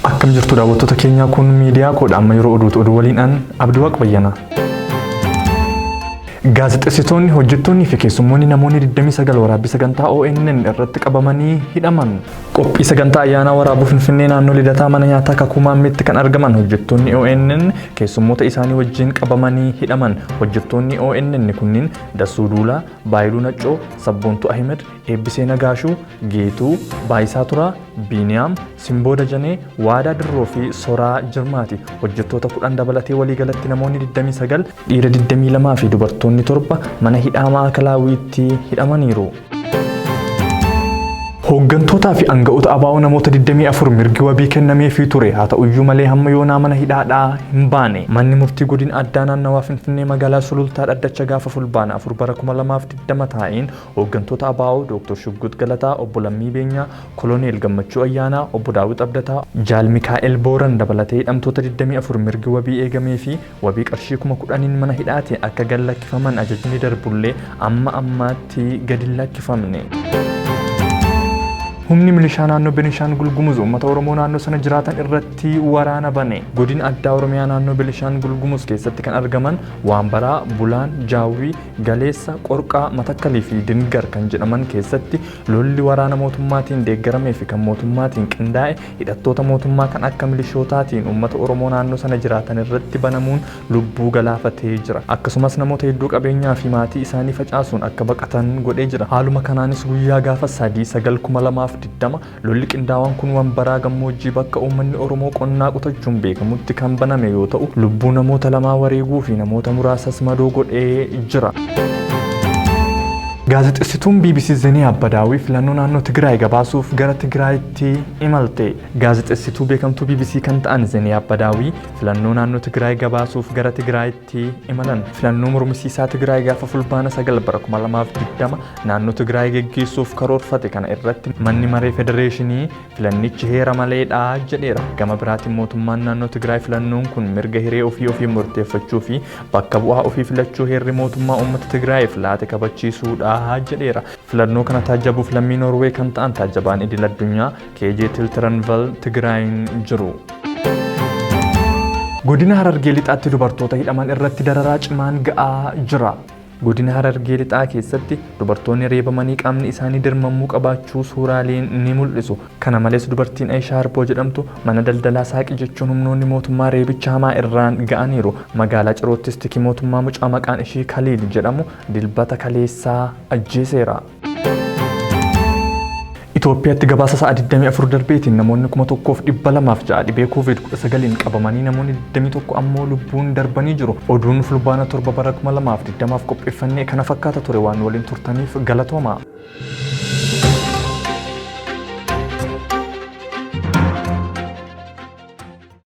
Akkam jirtu daawwattoota keenya kun miidiyaa koodha amma yeroo oduu waliin abduu waqbayyana. Gaazexeessitoonni hojjettoonni fi keessummoonni namoonni 29 waraabbii sagantaa ONN irratti qabamanii hidhaman. Qophii sagantaa ayyaana waraabuu Finfinnee naannoo Lidataa mana nyaataa Kakumaammeetti kan argaman hojjettoonni ONN keessummoota isaanii wajjin qabamanii hidhaman. Hojjettoonni ONN kunniin Dassuu Duulaa, Baayiluu Naccoo, Sabboontuu Ahmed, Eebbisee Nagaashuu, Geetuu, Baayisaa Turaa, Biiniyaam, Simboo Dajanee, Waadaa Dirroo fi Soraa Jirmaati. Hojjettoota 10 dabalatee waliigalatti namoonni 29 dhiira 22 fi dubartoonni 7 mana hidhaa maakalaawwiitti hidhamaniiru. Hooggantoota fi aanga'oota ABO namoota 24 mirgi wabii kennameefii ture haa ta'uyyuu malee hamma yoonaa mana hidhaadhaa hin baane. Manni murtii godina addaa naannawaa Finfinnee magaalaa Sulultaa dhaddacha gaafa fulbaana 4 bara 2020 taa'een hooggantoota ABO Dr. Shuggut Galataa, Obbo Lammii Beenyaa, Koloneel Gammachuu Ayyaanaa, Obbo Daawit Abdataa, Jaal Mikaa'el Booran dabalatee hidhamtoota 24 mirgi wabii eegamee fi wabii qarshii 10,000 mana hidhaatiin akka gad lakkifaman ajajni darbullee amma ammaatti gad hin lakkifamne. Humni milishaa naannoo Beenishaangul Gumuz uummata Oromoo naannoo sana jiraatan irratti waraana bane. Godina addaa Oromiyaa naannoo Beenishaangul Gumuz keessatti kan argaman Waambaraa, Bulaan, Jaawwii, Galeessa, Qorqaa, Matakkalii fi Dingar kan jedhaman keessatti lolli waraana mootummaatiin deeggaramee fi kan mootummaatiin qindaa'e hidhattoota mootummaa kan akka milishootaatiin uummata Oromoo naannoo sana jiraatan irratti banamuun lubbuu galaafatee jira. Akkasumas namoota hedduu qabeenyaa fi maatii isaanii facaasuun akka baqatan godhee jira. Haaluma kanaanis guyyaa gaafa 3/9/2020 lolli qindaawaan kun Waambaraa gammoojjii bakka uummanni Oromoo qonnaa qotachuun beekamutti kan baname yoo ta'u lubbuu namoota 2 wareeguu fi namoota muraasas madoo godhee jira. Gaazexeessituun BBC Zenee Abbadaawii filannoo naannoo Tigraay gabaasuuf gara Tigraayitti imalte. Gaazexeessituu beekamtuu BBC kan ta'an Zenee Abbadaawii filannoo naannoo Tigraay gabaasuuf gara Tigraayitti imalan. Filannoo mormisiisaa Tigraay gaafa fulbaana 9 bara 2020 naannoo Tigraay geggeessuuf karoorfate kana irratti manni maree federeeshinii filannichi heera maleedha jedheera. Gama biraatiin mootummaan naannoo Tigraay filannoon kun mirga hiree ofii murteeffachuu fi bakka bu'aa ofii filachuu heerri mootummaa uummata Tigraayiif laate kabachiisuudha jedheera. Filannoo kana taajjabuuf lammii Noorwee kan ta'an taajjabaan idil addunyaa KJ Tiltranval Tigraayin jiru. Godina Harargee lixaatti dubartoota hidhaman irratti dararaa cimaan ga'aa jira. Godina Harargee lixaa keessatti dubartoonni reebamanii qaamni isaanii dirmamuu qabaachuu suuraaleen ni mul'isu. Kana malees dubartiin Aishaa Harboo jedhamtu mana daldalaa saaqi jechuun humnoonni mootummaa reebicha hamaa irraan ga'aniiru. Magaalaa Ciroottis tikii mootummaa mucaa maqaan ishii Kaliil jedhamu dilbata kaleessaa ajjeeseera. Itoophiyaatti gabaasa sa'a 24 darbeetiin namoonni 1,206 dhibee COVID-19 qabamanii namoonni 21 ammoo lubbuun darbanii jiru. Oduun fulbaana 7 bara 2020 qopheeffannee kana fakkaata ture waan waliin turtaniif galatooma.